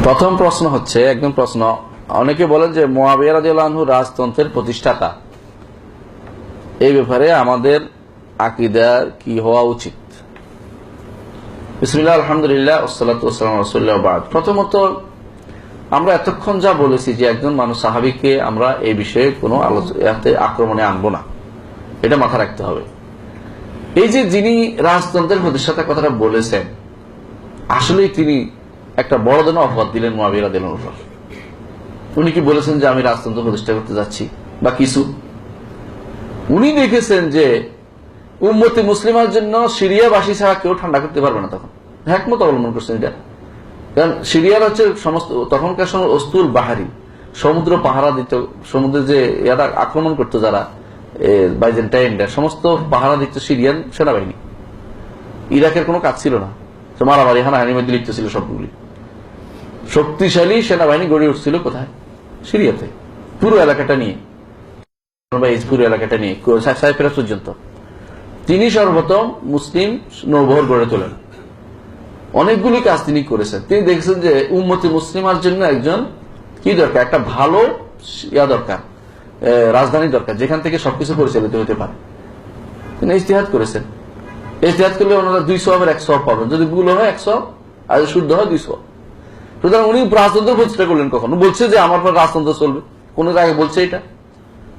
প্রথম প্রশ্ন হচ্ছে, একদম প্রশ্ন, অনেকে বলেন যে মুআবিয়া রাদিয়াল্লাহু আনহু রাজতন্ত্রের প্রতিষ্ঠাতা, এই ব্যাপারে আমাদের আকীদা কি হওয়া উচিত? বিসমিল্লাহ, আলহামদুলিল্লাহ, ওয়াসসালাতু ওয়াসসালামু আলা রাসূলিল্লাহ, বাদ। প্রথমত আমরা এতক্ষণ যা বলেছি যে একজন মানুষ সাহাবীকে আমরা এই বিষয়ে কোনো আক্রমণে আনবো না, এটা মাথা রাখতে হবে। এই যে যিনি রাজতন্ত্রের প্রতিষ্ঠাতার কথাটা বলেছেন, আসলে তিনি একটা বড় ধরনের অপবাদ দিলেন মুআবিয়া রাদিয়াল্লাহু আনহুর উপর। উনি কি বলেছেন যে আমি রাজতন্ত্র প্রতিষ্ঠা করতে যাচ্ছি বা কিছু? উনি দেখেছেন যে উম্মতে মুসলিমার জন্য সিরিয়াবাসী ছাড়া কেউ ঠান্ডা করতে পারবে না, তখন হিকমত অবলম্বন করছেন এটা। কারণ সিরিয়ার হচ্ছে সমস্ত তখনকার সময় অস্তুল বাহারি, সমুদ্র পাহারা দিত, সমুদ্রে যে এরা আক্রমণ করতো যারা বাইজেন্টাইনরা, সমস্ত পাহারা দিত সিরিয়ান সেনাবাহিনী। ইরাকের কোনো কাজ ছিল না, মারামারি হানাহানির মধ্যে লিপ্ত ছিল সবগুলি। শক্তিশালী সেনাবাহিনী গড়ে উঠছিল কোথায়? সিরিয়াতে, পুরো এলাকাটা নিয়ে, পুরো এলাকাটা নিয়ে সাইপ্রাস পর্যন্ত। তিনি সর্বপ্রথম মুসলিম নৌবহর গড়ে তোলেন, অনেকগুলি কাজ তিনি করেছেন। তিনি দেখছেন যে উম্মতে মুসলিমার জন্য একজন কি দরকার, একটা ভালো দরকার, রাজধানী দরকার, যেখান থেকে সবকিছু পরিচালিত হতে পারে। তিনি ইজতিহাদ করেছেন। ইজতিহাদ করলে ওনারা 2 সওয়াবের 1 সওয়াব পাবেন, যদি ভুল হয় 1 সওয়াব, আর শুদ্ধ হয় 2 সওয়াব। সুতরাং উনি রাজতন্ত্র প্রতিষ্ঠা করলেন কখনো? বলছে যে আমার পর রাজতন্ত্র চলবে, কোন আগে বলছে এটা?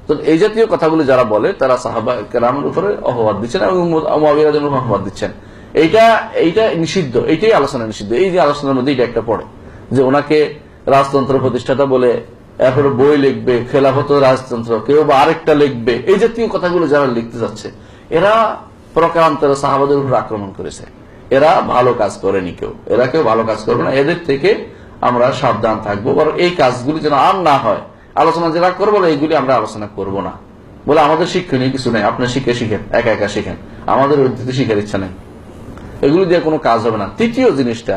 তো এই জাতীয় কথাগুলো যারা বলে তারা সাহাবা কেরামের উপরে অপবাদ দিচ্ছেন এবং মুআবিয়া রাদিয়াল্লাহু আনহু অপবাদ দিচ্ছেন। এইটা নিষিদ্ধ, এইটাই আলোচনা নিষিদ্ধ। এই যে আলোচনার মধ্যে এটা একটা পড়ে যে ওনাকে রাজতন্ত্র প্রতিষ্ঠাতা বলে এরপরে বই লিখবে, খেলাফত রাজতন্ত্র, কেউ বা আরেকটা লিখবে, এই জাতীয় কথাগুলো যারা লিখতে যাচ্ছে, এরা প্রকারান্তরে সাহাবাদের উপর আক্রমণ করেছে। এরা ভালো কাজ করেনি, এরা কেউ ভালো কাজ করবে না। এদের থেকে আমরা সাবধান থাকবো, বরং এই কাজগুলি যেন আর না হয়। আলোচনা যারা করবো এইগুলি আমরা আলোচনা করব না, বলে আমাদের শিক্ষণীয় কিছু নেই, আপনি শিখেন, একা একা শিখেন, আমাদের উদ্যোগে শিখার ইচ্ছা নেই, এগুলি দিয়ে কোনো কাজ হবে না। তৃতীয় জিনিসটা,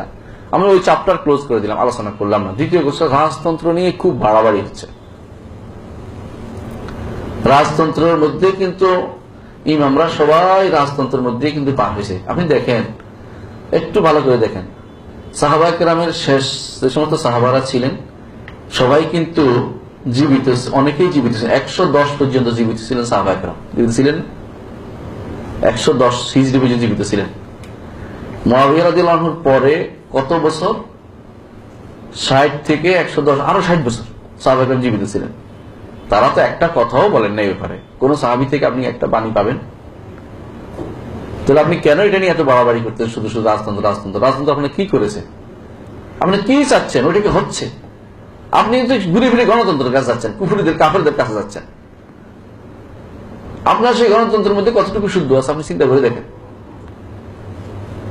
আমরা ওই চ্যাপ্টার ক্লোজ করে দিলাম, আলোচনা করলাম না। দ্বিতীয় কথা, রাজতন্ত্র নিয়ে খুব বাড়াবাড়ি হচ্ছে। রাজতন্ত্রের মধ্যে কিন্তু ইমামরা সবাই রাজতন্ত্রের মধ্যে কিন্তু পার হয়েছে। আপনি দেখেন, একটু ভালো করে দেখেন, সাহাবায়ে কেরামের শেষ যে সমস্ত সাহাবারা ছিলেন সবাই কিন্তু জীবিত, অনেকেই জীবিত ছিলেন। 110 পর্যন্ত জীবিত ছিলেন সাহাবায়ে কেরাম, জীবিত ছিলেন 110 হিজরি পর্যন্ত জীবিত ছিলেন। মুআবিয়া রাদিয়াল্লাহু আনহুর পরে কত বছর? 60 থেকে 110, আরো 60 বছর সাহাবায়ে কেরাম জীবিত ছিলেন। তারা তো একটা কথাও বলেন না এই ব্যাপারে। কোন সাহাবী থেকে আপনি একটা বাণী পাবেন? তাহলে আপনি কেন এটা নিয়ে এত বাড়াবাড়ি করতেন? শুধু শুধু রাজতন্ত্র রাজতন্ত্র রাজতন্ত্র আপনি কি করেছে? আপনি কি চাচ্ছেন? ওইটা কি হচ্ছে? আপনি তো ঘুরে ফিরে গণতন্ত্রের কাছে যাচ্ছেন, কুফরিদের কাফেরদের কাছে যাচ্ছেন। আপনার সেই গণতন্ত্রের মধ্যে কতটুকু শুদ্ধ আছে আপনি চিন্তা করে দেখেন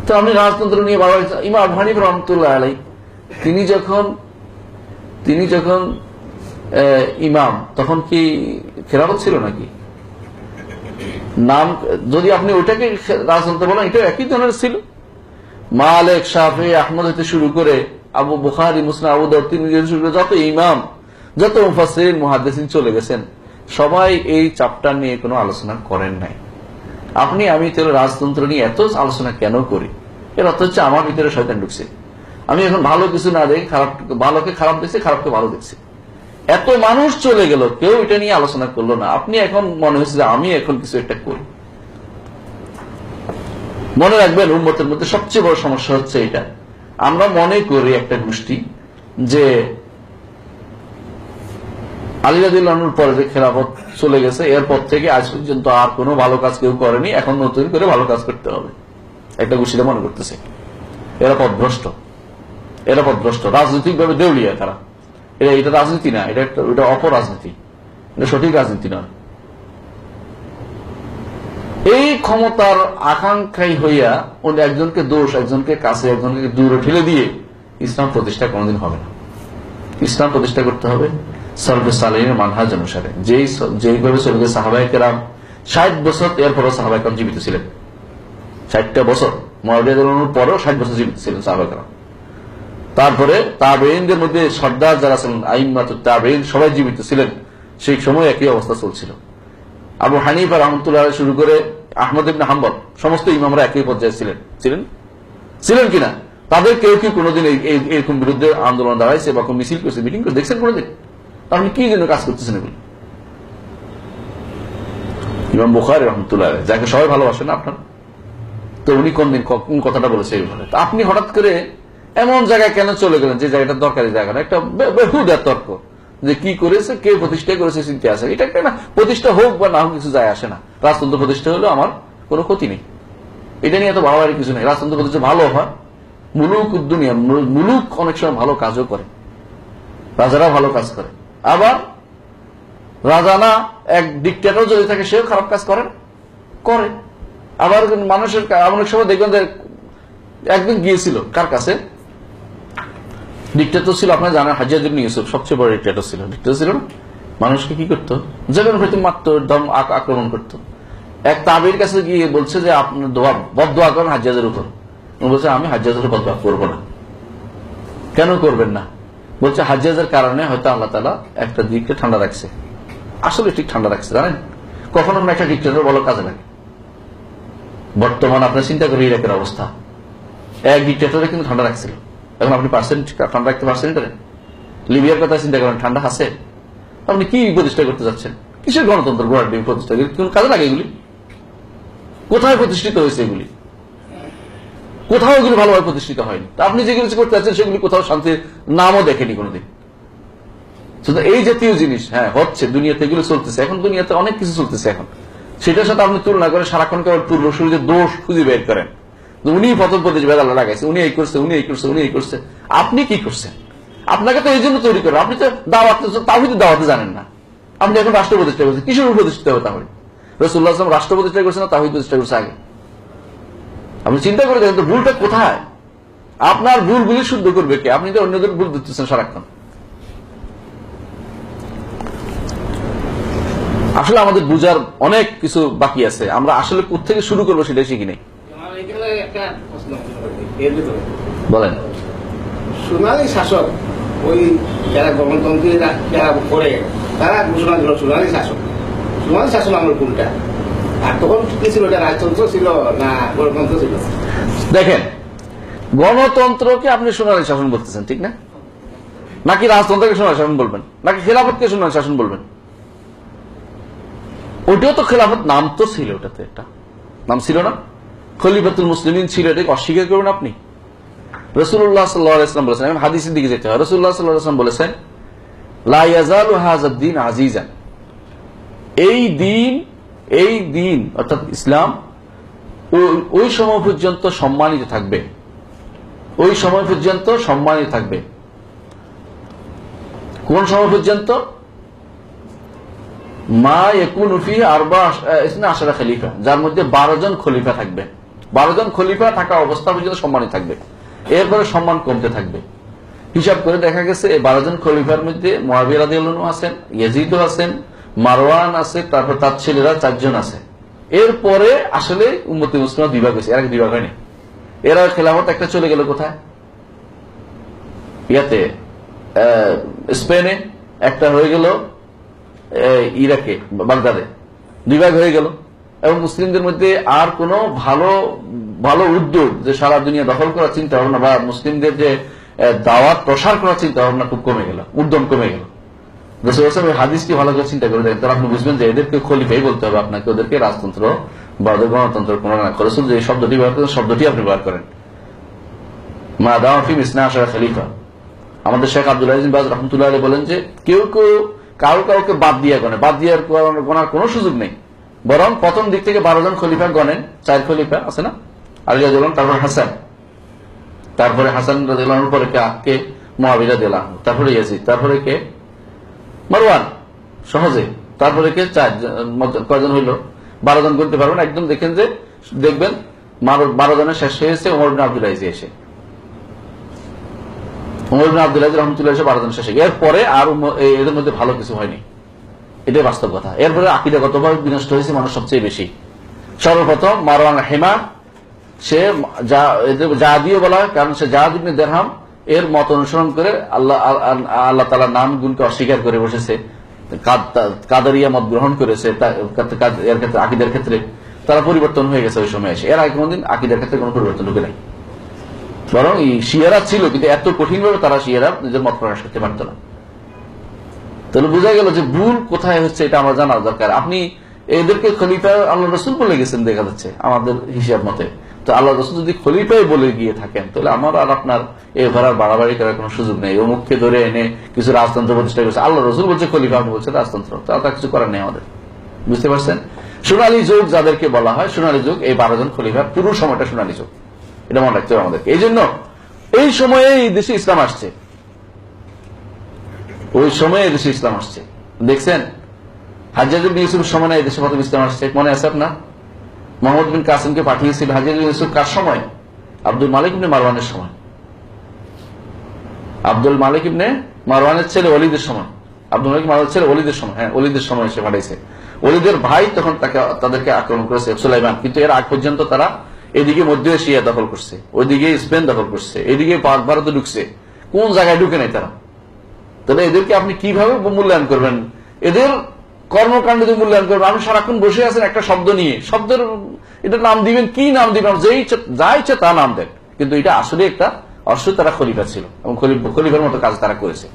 তো। আপনি রাজতন্ত্র নিয়ে বাড়াবাড়ি। ইমাম আবু হানিফা রাহমাতুল্লাহ আলাইহি তিনি যখন ইমাম, তখন কি খেলাফত ছিল নাকি? নাম যদি আপনি ওইটাকে রাজতন্ত্র বলেন, এটা একই ধরনের ছিল। মালিক, শাফি, আহমদ হতে শুরু করে আবু বুখারী, মুসলিম, আবু দাউদ, তিরমিজি শুরু করে যত ইমাম, যত মুফাসসিরিন, মুহাদ্দিসিন চলে গেছেন, সবাই এই চ্যাপ্টার নিয়ে কোনো আলোচনা করেন নাই। আমি তাহলে রাজতন্ত্র নিয়ে এত আলোচনা কেন করি? এর অর্থ হচ্ছে আমার ভিতরে শয়তান ঢুকছে। আমি এখন ভালো কিছু না দেখি, ভালোকে খারাপ দেখছি, খারাপকে ভালো দেখছি। এত মানুষ চলে গেল, কেউ এটা নিয়ে আলোচনা করলো না। আপনি এখন মনে হচ্ছে যে আমি এখন কিছু একটা করি। মনে রাখবেন, উম্মতের মধ্যে সবচেয়ে বড় সমস্যা হচ্ছে এটা। আমরা মনে করি একটা গোষ্ঠী যে আলী রাদিয়াল্লাহু আনহুর পরে যে খেলাফত চলে গেছে, এরপর থেকে আজ পর্যন্ত আর কোনো ভালো কাজ কেউ করেনি, এখন নতুন করে ভালো কাজ করতে হবে, একটা গোষ্ঠীটা মনে করতেছে। এরা পথভ্রষ্ট, রাজনৈতিক ভাবে দেউলিয়া তারা। এটা রাজনীতি না, এটা অপরাজনীতি, এটা সঠিক রাজনীতি নয়। এই ক্ষমতার আকাঙ্ক্ষাই হইয়া একজনকে দোষ, একজনকে কাছে, একজনকে দূরে ঠেলে দিয়ে ইসলাম প্রতিষ্ঠা কোনদিন হবে না। ইসলাম প্রতিষ্ঠা করতে হবে সালফে সালেহিনের মানহাজ অনুসারে, যেইভাবে চলে সাহাবায়ে কেরাম 60 বছর, এরপরও সাহাবায়ে কেরাম জীবিত ছিলেন। 60টা বছর, মুআবিয়া রাদিয়াল্লাহু আনহুর পরেও 60 বছর জীবিত ছিলেন সাহাবায়ে কেরাম। তারপরে তাবেঈনদের মধ্যে সর্দার যারা ছিলেন, আইম্মাতুত তাবেঈন, সবাই জীবিত ছিলেন। সেই সময় একই অবস্থা চলছিল। আবু হানিফা রাহমাতুল্লাহ আলাইহি শুরু করে আহমদ ইবনে হাম্বল, সমস্ত ইমামরা একই পর্যায়ে ছিলেন কিনা? তাদের কেউ কি কোনোদিন এরকম বিরুদ্ধে আন্দোলন দাঁড়াইছে বা কোন মিছিল করছে, মিটিং করে দেখছেন কোনোদিন? আপনি কি জন্য কাজ করতেছেন এগুলো? ইমাম বুখারী রাহমাতুল্লাহ আলাইহি, যাকে সবাই ভালোবাসেন আপনার, তো উনি কোন কথাটা বলেছে এই ব্যাপারে? আপনি হঠাৎ করে এমন জায়গায় কেন চলে গেলেন যে জায়গাটা দরকারি জায়গা না? একটা বেহুদার তর্ক যে কি করেছে, কে প্রতিষ্ঠা করেছে চিন্তা আছে। এটা একটা না, প্রতিষ্ঠা হোক বা না হোক কিছু যায় আসে না। রাজতন্ত্র প্রতিষ্ঠা হলেও আমার কোনো ক্ষতি নেই, এটা নিয়ে এত ভাবাবাড়ি কিছু নেই। রাজতন্ত্র প্রতিষ্ঠা ভালো হয়, মুলুক দুনিয়া, মুলুক অনেক সময় ভালো কাজও করে, রাজারা ভালো কাজ করে। আবার রাজা না, এক ডিক্টেটর যদি থাকে সেও খারাপ কাজ করে। আবার মানুষের অনেক সময় দেখবেন যে একদিন গিয়েছিল কার কাছে, ডিক্টেটর ছিল, আপনারা জানেন হাজ্জাজ ইবনে ইউসুফ সবচেয়ে বড় ডিক্টেটর ছিল। ডিক্টেটর ছিল না, মানুষকে কি করতো, যেমন হয়তো মারতো, ধর্ম আক্রমণ করতো। এক তাবির কাছে গিয়ে বলছে যে আপনার বদদোয়া করেন হাজ্জাজের উপর। বলছে আমি হাজ্জাজের বদদোয়া করবো না। কেন করবেন না? বলছে হাজ্জাজের কারণে হয়তো আল্লাহ তাআলা একটা দিককে ঠান্ডা রাখছে। আসলে ঠিক ঠান্ডা রাখছে, জানেন কখন আমরা একটা ডিক্টেটর বলো কাজে লাগে। বর্তমান আপনার চিন্তা করি ইরাকের অবস্থা, এক ডিক্টেটরে কিন্তু ঠান্ডা রাখছিল। এখন আপনি ঠান্ডা রাখতে পারছেন? লিবিয়ার কথা চিন্তা করেন, ঠান্ডা আছে? আপনি কি প্রতিষ্ঠা করতে যাচ্ছেন? কিসের গণতন্ত্র গোড়ার ডিম প্রতিষ্ঠা? কোন কাজে লাগে এগুলি? কোথায় প্রতিষ্ঠিত হয়েছে এগুলি? কোথাও এগুলি ভালোভাবে প্রতিষ্ঠিত হয়নি। আপনি যেগুলি করতে যাচ্ছেন সেগুলি কোথাও শান্তির নামও দেখেনি কোনোদিন। এই জাতীয় জিনিস হ্যাঁ হচ্ছে দুনিয়াতে, এগুলো চলতেছে এখন। দুনিয়াতে অনেক কিছু চলতেছে এখন, সেটার সাথে আপনি তুলনা করে সারাক্ষণ কেবল পূর্বসূরীতে দোষ খুঁজে বের করেন। উনি প্রথম প্রদেশ বেদাল্লা লাগাইছে, উনি এই করছে, উনি এই করছে, উনি এই করছে। আপনি কি করছেন? আপনাকে তো এই জন্য তৈরি করেন। আপনি তো তাওহীদের দাওয়াতে জানেন না। আপনি এখন রাষ্ট্র প্রতিষ্ঠা করছেন, কিসের উপর প্রতিষ্ঠিত হবে তাহলে? রাসূলুল্লাহ সাল্লাল্লাহু আলাইহি ওয়াসাল্লাম রাষ্ট্র প্রতিষ্ঠা করছেন না তাওহীদ প্রতিষ্ঠা করছে আগে? আপনি চিন্তা করে দেখেন তো ভুলটা কোথায়? আপনার ভুলগুলি শুদ্ধ করবে কে? আপনি তো অন্যদের ভুল দিচ্ছেন সারাক্ষণ। আসলে আমাদের বুঝার অনেক কিছু বাকি আছে। আমরা আসলে কোত্থেকে শুরু করবো সেটাই শিখি নেই। বলেন। সোনালী শাসক, ওই যারা গণতন্ত্রীরা যারা করে তারা ঘোষণা দিল সোনালী শাসক। সোনালী শাসন আমার কোনটা? আর তখন কি ছিল, এটা রাজতন্ত্র ছিল না গণতন্ত্র ছিল? দেখেন, গণতন্ত্রকে আপনি সোনালী শাসন বলতেছেন ঠিক না? নাকি রাজতন্ত্রকে সোনালী শাসন বলবেন? নাকি খেলাফতকে সোনালী শাসন বলবেন? ওটাও তো খেলাফত নাম তো ছিল, ওটাতে একটা নাম ছিল না? খলিফাতুল মুসলিমিন ছিল, এটাকে অস্বীকার করবেন আপনি? রাসূলুল্লাহ সাল্লাল্লাহু আলাইহি ওয়াসাল্লাম বলেছেন, এখন হাদিসের দিকে যেতে হয়। রাসূলুল্লাহ সাল্লাল্লাহু আলাইহি ওয়াসাল্লাম বলেছেন লা ইয়াজালু হাযাদ দ্বীন আজিজান, এই দিন অর্থাৎ ইসলাম ওই সময় পর্যন্ত সম্মানিত থাকবে, ওই সময় পর্যন্ত সম্মানিত থাকবে। কোন সময় পর্যন্ত? মা ইয়াকুনু ফিহি আশরা খলিফা, যার মধ্যে 12 জন খলিফা থাকবে। 12 জন খলিফা থাকা অবস্থা পর্যন্ত সম্মানিত থাকবে, এরপরে সম্মান কমতে থাকবে। হিসাব করে দেখা গেছে এই 12 জন খলিফার মধ্যে মুআবিয়া রাদিয়াল্লাহু আনহু আছেন, ইয়াজিদও আছেন, মারওয়ান আছে, তারপর তার ছেলেরা 4 জন আছে। এরপরে আসলে উম্মতে মুসলিমা বিভাগ হয়েছে, এর আগে বিভাগ হয়নি। এরা খেলাফত একটা চলে গেল কোথায়? ইয়াতে স্পেনে, একটা হয়ে গেল ইরাকে বাগদাদে, 2 ভাগ হয়ে গেল। এবং মুসলিমদের মধ্যে আর কোনো ভালো উদ্যোগ যে সারা দুনিয়া দখল করার চিন্তা ভাবনা বা মুসলিমদের যে দাওয়াত প্রসার করার চিন্তা ভাবনা খুব কমে গেল, উদ্যম কমে গেল। হাদিসটি ভালো করে চিন্তা করে দেখেন, তাহলে আপনি বুঝবেন যে এদেরকে খলিফাই বলতে হবে আপনাকে, ওদেরকে রাজতন্ত্র বা গণতন্ত্র কোনো না করে। যে শব্দটি ব্যবহার করেন, শব্দটি আপনি ব্যবহার করেন, মা দাওয়া ফি ইসনা আশারা খলিফা। আমাদের শেখ আব্দুল আজিজ বাজ রাহমাতুল্লাহ আলাইহি বলেন যে কেউ কাউকে বাদ দিয়ে গণার কোনো সুযোগ নেই, বরং প্রথম দিক থেকে 12 জন খলিফা গণেন। 4 খলিফা আছে না, আলী রাদিয়াল্লাহু, তারপরে হাসান, তারপরে হাসান রাদিয়াল্লাহু পরে কে মুআবিয়া রাদিয়াল্লাহু, তারপরে ইয়াজিদ, তারপরে কে মারওয়ান, সহজে। তারপরে কে 4 কয়জন হইল? 12 জন গুনতে পারবেন একদম। দেখবেন 12 জনের শেষ হয়েছে ওমর ইবনে আব্দুল আজিজ এসে। ওমর ইবনে আব্দুল আজিজ রাহমাতুল্লাহ এসে 12 জন শেষে। এরপরে আর এদের মধ্যে ভালো কিছু হয়নি, এটাই বাস্তব কথা। এরপরে আকীদাগতভাবে বিনষ্ট হয়েছে মানুষ সবচেয়ে বেশি। সর্বপ্রথম মারওয়ান হিমা, সে জাহাদিও বলা হয় কারণ সে জাহাদ ইবনে দিরহাম এর মত অনুসরণ করে আল্লাহ তাআলার নাম গুণকে অস্বীকার করে বসেছে, কাদরিয়া মত গ্রহণ করেছে। এর ক্ষেত্রে আকীদার ক্ষেত্রে তারা পরিবর্তন হয়ে গেছে ওই সময় এসে। এর আগে কোনদিন আকীদার ক্ষেত্রে কোনো পরিবর্তন ঢুকে নাই। বরং এই শিয়ারা ছিল, কিন্তু এত কঠিনভাবে তারা শিয়ারা নিজের মত প্রকাশ করতে পারত না। তাহলে বোঝা গেল যে ভুল কোথায় হচ্ছে এটা আমরা জানা দরকার। আপনি এদেরকে খলিফা আল্লাহ রসুল বলে গেছেন দেখা যাচ্ছে আমাদের হিসাব মতে। তো আল্লাহ রসুল যদি খলিফাই বলে গিয়ে থাকেন, তাহলে আমার আর আপনার এ ঘরার বাড়াবাড়ি করার কোনো সুযোগ নেই। অমুককে ধরে এনে কিছু রাজতন্ত্র প্রতিষ্ঠা করছে, আল্লাহ রসুল বলছে খলিফা, আপনি বলছেন রাজতন্ত্র, তা কিছু করার নেই আমাদের। বুঝতে পারছেন? সোনালী যুগ যাদেরকে বলা হয়, সোনালী যুগ এই 12 জন খলিফা, পুরো সময়টা সোনালী যুগ, এটা মনে রাখতে হবে আমাদেরকে। এই জন্য এই সময়ে এই দেশে ইসলাম আসছে, ওই সময়ে এই দেশে ইসলাম আসছে। দেখছেন হাজ্জাজ বিন ইউসুফের সময় না এই দেশে প্রথম ইসলাম আসছে, মনে আছে আপনার? মোহাম্মদ বিন কাসিমকে পাঠিয়েছিল হাজ্জাজ বিন ইউসুফ কার সময়? আব্দুল মালিক ইবনে মারওয়ানের সময়। আব্দুল মালিক ইবনে মারওয়ানের ছেলে ওলিদের সময়, আব্দুল মালিক মারওয়ানের ছেলে ওলিদের সময়, হ্যাঁ ওলিদের সময় এসে পাঠাইছে। ওলিদের ভাই তখন তাদেরকে আক্রমণ করেছে সুলাইমান, কিন্তু এর আগ পর্যন্ত তারা এদিকে মধ্য এশিয়া দখল করছে, ওইদিকে স্পেন দখল করছে, এদিকে পাক ভারতে ঢুকছে, কোন জায়গায় ঢুকে নাই তারা। তাহলে এদেরকে আপনি কিভাবে মূল্যায়ন করবেন? এদের কর্মকাণ্ড যদি মূল্যায়ন করবেন, আপনি সারাক্ষণ বসে আছেন একটা শব্দ নিয়ে, শব্দের এটা নাম দিবেন, কি নাম দিবেন, যা ইচ্ছে তা নাম দেন, কিন্তু এটা আসলে একটা অবশ্যই তারা খলিফা ছিল এবং খলিফার মতো কাজ তারা করেছে।